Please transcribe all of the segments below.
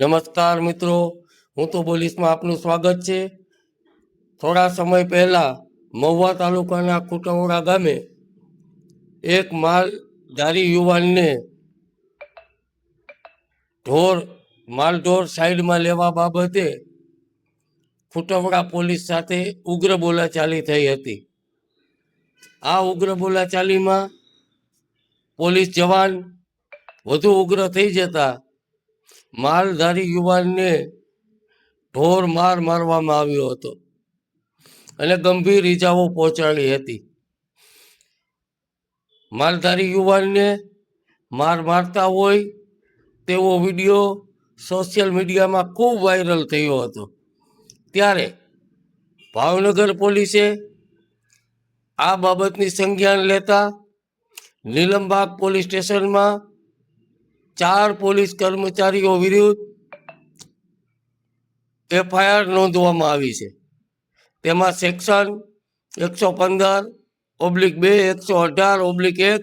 નમસ્કાર મિત્રો, હું તો પોલીસમાં આપનું સ્વાગત છે. થોડા સમય પહેલા મહુવા તાલુકાના કુટવડા ગામે એક માલધારી યુવાનને માલઢોર સાઈડમાં લેવા બાબતે કુટવડા પોલીસ સાથે ઉગ્ર બોલાચાલી થઈ હતી. આ ઉગ્ર બોલાચાલીમાં પોલીસ જવાન વધુ ઉગ્ર થઈ જતા માલધારી યુવાનને ઢોર મારવામાં આવ્યો હતો અને ગંભીર ઈજાઓ પહોંચાડી હતી. માલધારી યુવાનને મારતા હોય તેવો વિડીયો સોશિયલ મીડિયામાં ખૂબ વાયરલ થયો હતો. ત્યારે ભાવનગર પોલીસે આ બાબતની સંજ્ઞાન લેતા નીલમબાગ પોલીસ સ્ટેશનમાં 4 પોલીસ કર્મચારીઓ વિરુદ્ધ FIR નોંધવામાં આવી છે. તેમાં સેક્શન 115/2, 118/1,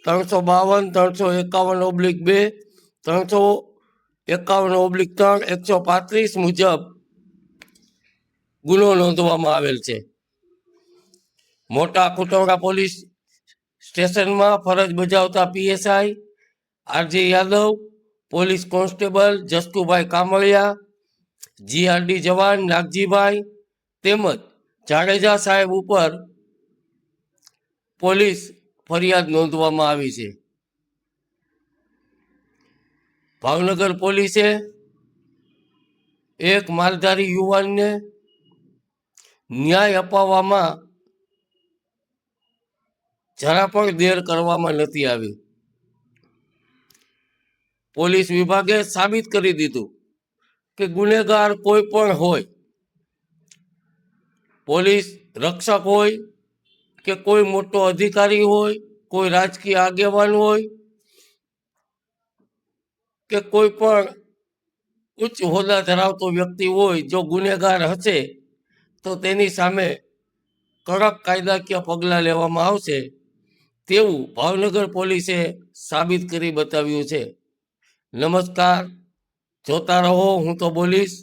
352, 351/2, 351/3, 135 મુજબ ગુનો નોંધવામાં આવેલ છે. મોટા કુટવડા પોલીસ સ્ટેશનમાં ફરજ બજાવતા PSI RJ Yadav, police constable Jaskubhai Kamaliya, GRD જવાન નાગજીભાઈ તેમજ જાડેજા સાહેબ ઉપર પોલીસ ફરિયાદ નોંધવામાં આવી છે. ભાવનગર પોલીસે એક માલધારી યુવાનને ન્યાય અપાવવામાં જરા પણ દેર કરવામાં નથી આવી. પોલીસ વિભાગે સાબિત કરી દીધું કે ગુનેગાર કોઈ પણ હોય, પોલીસ રક્ષક હોય કે કોઈ મોટો અધિકારી હોય, કોઈ રાજકીય આગેવાન હોય કે કોઈ પણ ઉચ્ચ હોદ્દા ધરાવતો વ્યક્તિ હોય, જો ગુનેગાર હશે તો તેની સામે કડક કાયદાકીય પગલાં લેવામાં આવશે તેવું ભાવનગર પોલીસે સાબિત કરી બતાવ્યું છે. નમસ્કાર, જોતા રહો હું તો બોલીશ.